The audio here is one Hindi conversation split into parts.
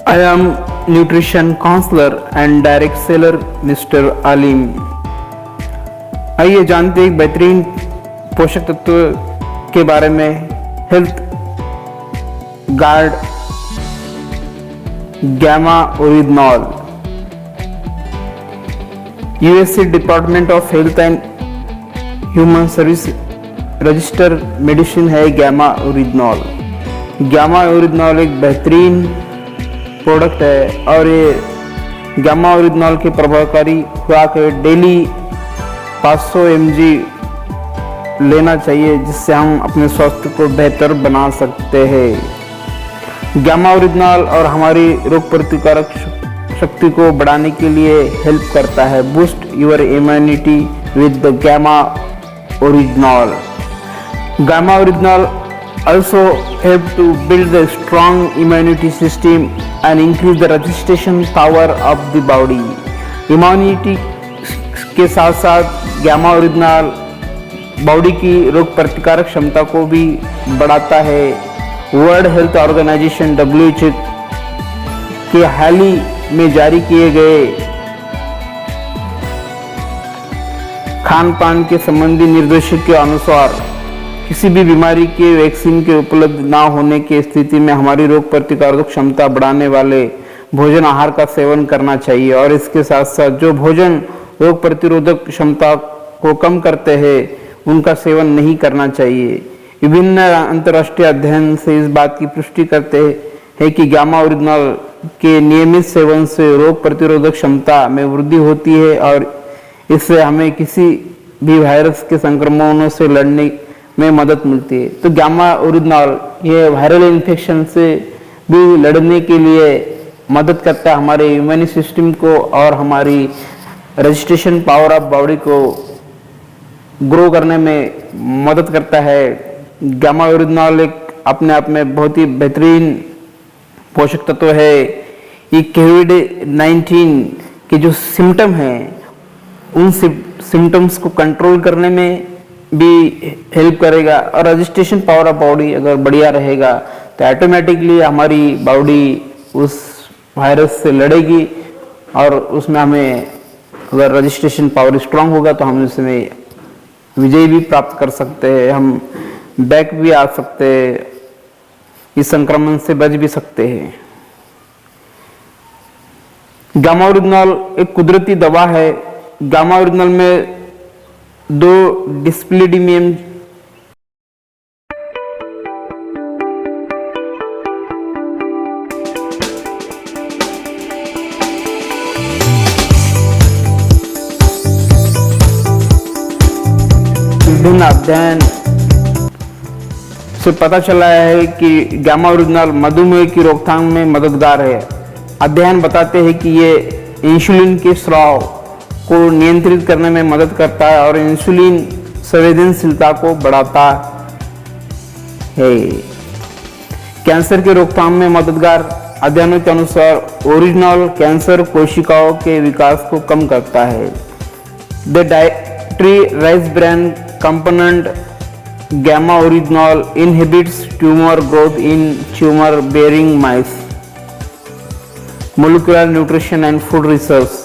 I am nutrition counselor and direct seller Mr. आलिम। आइए जानते हैं एक बेहतरीन पोषक तत्व के बारे में। Health guard gamma oryzanol. USA department of health and human service register medicine है गैमा ओरिजिनॉल। गैमा ओरिजिनॉल एक बेहतरीन प्रोडक्ट है और ये गैमा ओरिजिनॉल के प्रभावकारी खुराक है। डेली 500 mg लेना चाहिए जिससे हम अपने स्वास्थ्य को बेहतर बना सकते हैं। गैमा ओरिजिनॉल और हमारी रोग प्रतिकारक शक्ति को बढ़ाने के लिए हेल्प करता है। Boost your immunity with the gamma oryzanol. Gamma oryzanol also help to build a strong immunity system and increase the resistance power of the body. Immunity के साथ साथ गैमा ओरिजिनल बॉडी की रोग प्रतिकारक क्षमता को भी बढ़ाता है। वर्ल्ड हेल्थ ऑर्गेनाइजेशन WHO के हाल ही में जारी किए गए खान पान के संबंधी निर्देशों के अनुसार किसी भी बीमारी के वैक्सीन के उपलब्ध ना होने की स्थिति में हमारी रोग प्रतिकारक क्षमता बढ़ाने वाले भोजन आहार का सेवन करना चाहिए और इसके साथ साथ जो भोजन रोग प्रतिरोधक क्षमता को कम करते हैं उनका सेवन नहीं करना चाहिए। विभिन्न अंतर्राष्ट्रीय अध्ययन से इस बात की पुष्टि करते हैं कि गैमा ओरिजिनल के नियमित सेवन से रोग प्रतिरोधक क्षमता में वृद्धि होती है और इससे हमें किसी भी वायरस के संक्रमणों से लड़ने में मदद मिलती है। तो गैमा ओरिजिनल ये वायरल इन्फेक्शन से भी लड़ने के लिए मदद करता है, हमारे इम्यून सिस्टम को और हमारी रजिस्ट्रेशन पावर ऑफ बॉडी को ग्रो करने में मदद करता है। गैमा ओरिजिनल एक अपने आप में बहुत ही बेहतरीन पोषक तत्व है। ये कोविड-19 के जो सिम्टम हैं उन सिम्टम्स को कंट्रोल करने में भी हेल्प करेगा और रजिस्ट्रेशन पावर ऑफ बॉडी अगर बढ़िया रहेगा तो ऑटोमेटिकली हमारी बॉडी उस वायरस से लड़ेगी और उसमें हमें अगर रजिस्ट्रेशन पावर स्ट्रांग होगा तो हम उसमें विजय भी प्राप्त कर सकते हैं, हम बैक भी आ सकते हैं, इस संक्रमण से बच भी सकते हैं। गैमा ओरिजिनल एक कुदरती दवा है। गैमा ओरिजिनल में 2 डिस्प्लेडियम विभिन्न अध्ययन से पता चला है कि गैमा ओरिजिनल मधुमेह की रोकथाम में मददगार है। अध्ययन बताते हैं कि ये इंसुलिन के स्राव को नियंत्रित करने में मदद करता है और इंसुलिन संवेदनशीलता को बढ़ाता है। कैंसर के रोकथाम में मददगार। अध्ययनों के अनुसार ओरिजिनल कैंसर कोशिकाओं के विकास को कम करता है। The dietary rice bran component gamma oryzanol inhibits tumour growth in tumour bearing mice. Molecular nutrition and food research.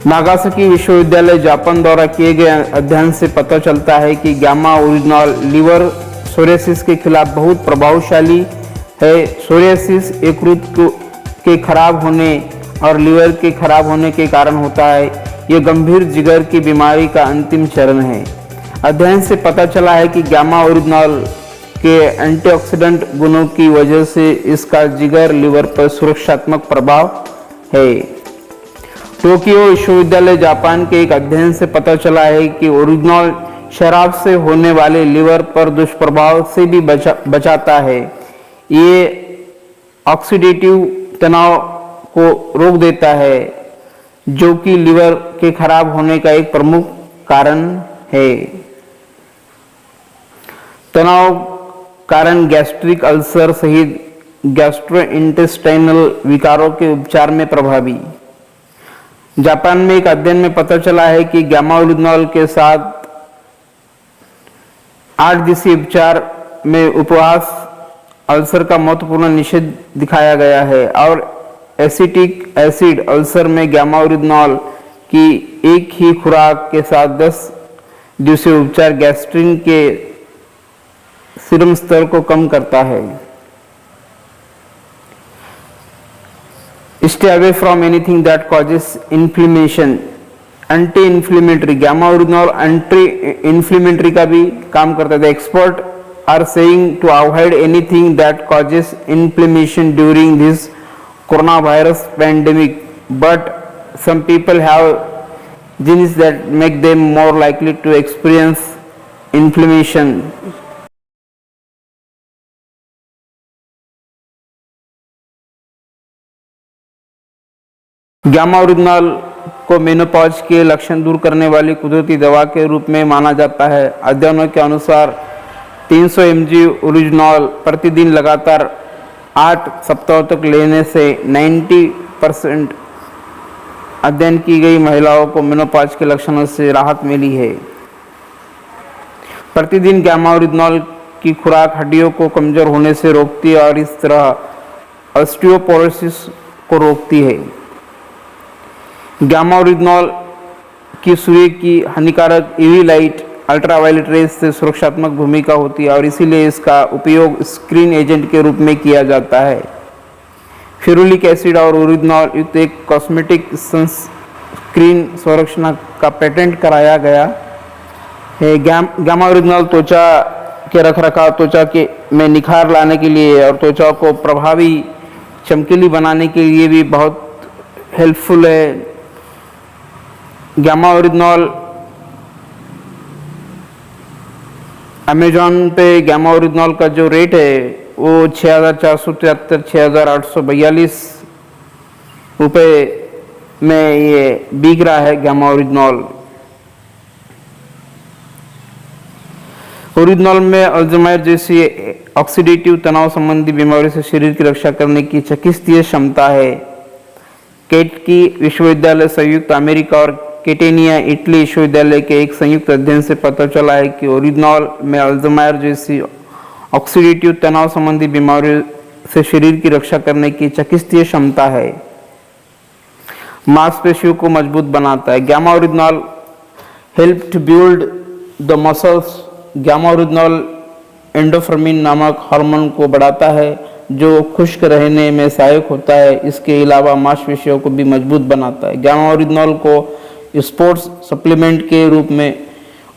Nagasaki विश्वविद्यालय जापान द्वारा किए गए अध्ययन से पता चलता है कि गैमा ओरिजिनल लीवर सोरियासिस के खिलाफ बहुत प्रभावशाली है। सोरियासिस यकृत के खराब होने और लीवर के खराब होने के कारण होता है। यह गंभीर जिगर की बीमारी का अंतिम चरण है। अध्ययन से पता चला है कि गैमा ओरिजिनल के एंटीऑक्सीडेंट गुणों की वजह से इसका जिगर लीवर पर सुरक्षात्मक प्रभाव है। टोक्यो विश्वविद्यालय जापान के एक अध्ययन से पता चला है कि ओरिजिनल शराब से होने वाले लीवर पर दुष्प्रभाव से भी बचाता है। ये ऑक्सीडेटिव तनाव को रोक देता है जो कि लीवर के खराब होने का एक प्रमुख कारण है। तनाव कारण गैस्ट्रिक अल्सर सहित गैस्ट्रोइंटेस्टाइनल विकारों के उपचार में प्रभावी। जापान में एक अध्ययन में पता चला है कि गैमा ओरिजिनल के साथ 8 दिवसीय उपचार में उपवास अल्सर का महत्वपूर्ण निषेध दिखाया गया है और एसिटिक एसिड अल्सर में गामा ओरिजिनॉल की एक ही खुराक के साथ 10 दिवसीय उपचार गैस्ट्रिन के सीरम स्तर को कम करता है। Stay away from anything that causes inflammation. Anti inflammatory gamma oryzanol anti inflammatory का भी काम करता है। Expert are saying to avoid anything that causes inflammation during this corona virus pandemic, but some people have genes that make them more likely to experience inflammation. Gamma oryzanol को मेनोपॉज के लक्षण दूर करने वाली कुदरती दवा के रूप में माना जाता है। अध्ययनों के अनुसार 300 mg ओरिजिनॉल प्रतिदिन लगातार 8 सप्ताह तक लेने से 90% अध्ययन की गई महिलाओं को मेनोपॉज के लक्षणों से राहत मिली है। प्रतिदिन गामा ओरिजिनॉल की खुराक हड्डियों को कमजोर होने से रोकती है और इस तरह ऑस्टियोपोरोसिस को रोकती है। गामा ओरिजिनॉल की सूर्य की हानिकारक यूवी लाइट अल्ट्रावायलेट रेज से सुरक्षात्मक भूमिका होती है और इसीलिए इसका उपयोग स्क्रीन एजेंट के रूप में किया जाता है। फेरुलिक एसिड और ओरिजिनॉल युक्त एक कॉस्मेटिक सनस्क्रीन संरक्षण का पेटेंट कराया गया है। गामा ओरिजिनॉल त्वचा के रखरखाव, त्वचा के में निखार लाने के लिए और त्वचा को प्रभावी चमकीली बनाने के लिए भी बहुत हेल्पफुल है। गामा ओरिजिनॉल अमेजॉन पे गामा ओरिजिनॉल का जो रेट है वो 6,473 6,842 रुपये में ये बिक रहा है। गामा ओरिजिनॉल में अल्जाइमर जैसी ऑक्सीडेटिव तनाव संबंधी बीमारी से शरीर की रक्षा करने की चिकित्सीय क्षमता है। केटकी विश्वविद्यालय संयुक्त अमेरिका और केटेनिया इटली विश्वविद्यालय के एक संयुक्त अध्ययन से पता चला है कि ओरिजिनॉल में अल्जाइमर जैसी ऑक्सीडेटिव तनाव संबंधी बीमारियों से शरीर की रक्षा करने की चिकित्सीय क्षमता है। मांसपेशियों को मजबूत बनाता है। Gamma oryzanol help to build the muscles. Gamma oryzanol endorphin नामक हार्मोन को बढ़ाता है जो खुश्क रहने में सहायक होता है। इसके अलावा मांसपेशियों को भी मजबूत बनाता है। गामा ओरिजिनॉल को स्पोर्ट्स सप्लीमेंट के रूप में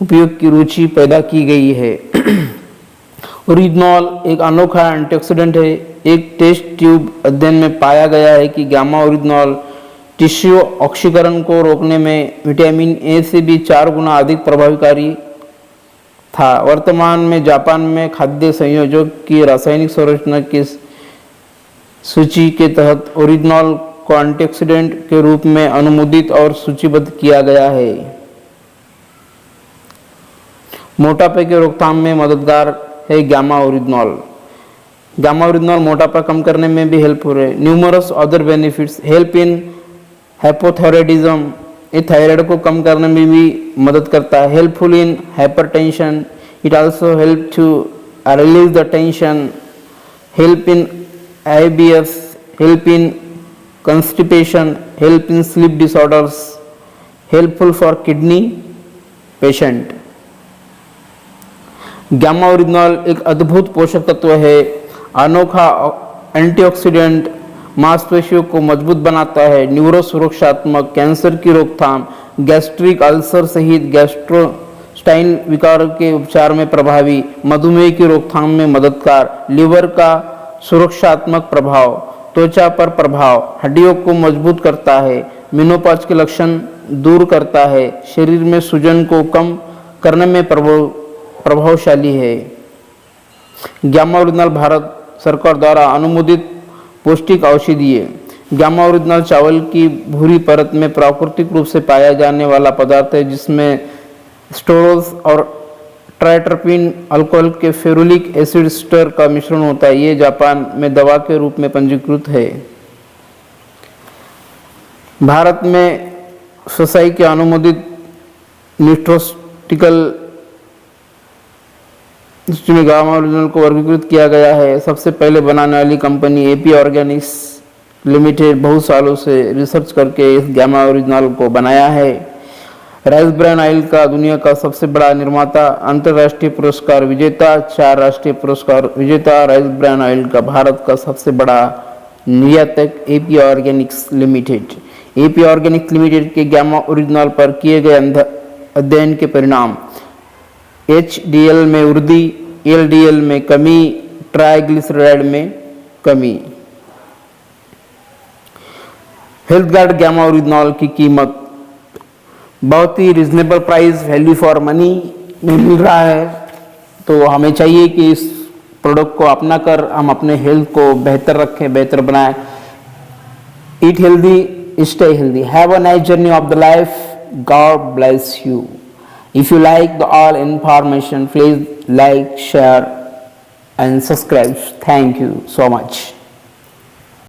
उपयोग की रुचि पैदा की गई है। ओरिजिनॉल एक अनोखा एंटीऑक्सीडेंट है। एक टेस्ट ट्यूब अध्ययन में पाया गया है कि गामा ओरिजिनॉल टिश्यू ऑक्सीकरण को रोकने में विटामिन ए से भी 4 गुना अधिक प्रभावकारी था। वर्तमान में जापान में खाद्य संयोजक की रासायनिक संरचना की सूची के तहत ओरिजिनॉल को एंटीऑक्सीडेंट के रूप में अनुमोदित और सूचीबद्ध किया गया है। मोटापे के रोकथाम में मददगार है गामा ओरिजिनॉल। गामा ओरिजिनॉल मोटापा कम करने में भी हेल्पफुल है। Numerous other benefits help in hypothyroidism, ये थायराइड को कम करने में भी मदद करता है। Helpful in hypertension, it also help to release the tension. Help in IBS, help in constipation, help in sleep disorders, helpful for kidney patient। Gamma oryzanol एक अद्भुत पोषक तत्व है। अनोखा एंटीऑक्सीडेंट, मांसपेशियों को मजबूत बनाता है, न्यूरो सुरक्षात्मक, कैंसर की रोकथाम, गैस्ट्रिक अल्सर सहित गैस्ट्रोस्टाइन विकार के उपचार में प्रभावी, मधुमेह की रोकथाम में मददगार, लिवर का सुरक्षात्मक प्रभाव, त्वचा पर प्रभाव, हड्डियों को मजबूत करता है, मेनोपॉज के लक्षण दूर करता है, शरीर में सूजन को कम करने में प्रभावशाली है। गामा ओरिजिनॉल भारत सरकार द्वारा अनुमोदित पौष्टिक औषधि है। गामा ओरिजिनॉल चावल की भूरी परत में प्राकृतिक रूप से पाया जाने वाला पदार्थ है जिसमें स्टोरोज और ट्राइटरपीन अल्कोहल के फेरुलिक एसिड एस्टर का मिश्रण होता है। ये जापान में दवा के रूप में पंजीकृत है। भारत में सोसाई के अनुमोदित न्यूट्रोस्टिकल इसमें गामा ओरिजिनल को वर्गीकृत किया गया है। सबसे पहले बनाने वाली कंपनी एपी ऑर्गेनिक्स लिमिटेड बहुत सालों से रिसर्च करके इस गामा ओरिजिनल को बनाया है। राइस ब्रान ऑयल का दुनिया का सबसे बड़ा निर्माता, अंतर्राष्ट्रीय पुरस्कार विजेता, 4 राष्ट्रीय पुरस्कार विजेता, राइस ब्रान ऑयल का भारत का सबसे बड़ा निर्यातक AP Organics limited. AP Organics limited के गामा ओरिजिनल पर किए गए अध्ययन के परिणाम: HDL में वृद्धि, LDL में कमी, ट्राइग्लिसराइड में कमी। हेल्थ गार्ड गामा ओरिजिनल की कीमत बहुत ही reasonable price, value for money में मिल रहा है। तो हमें चाहिए कि इस प्रोडक्ट को अपना कर हम अपने हेल्थ को बेहतर रखें, बेहतर बनाएं। Eat healthy, stay healthy, have a nice journey of the life, God bless you. If you like the all information, please like, share and subscribe. Thank you so much.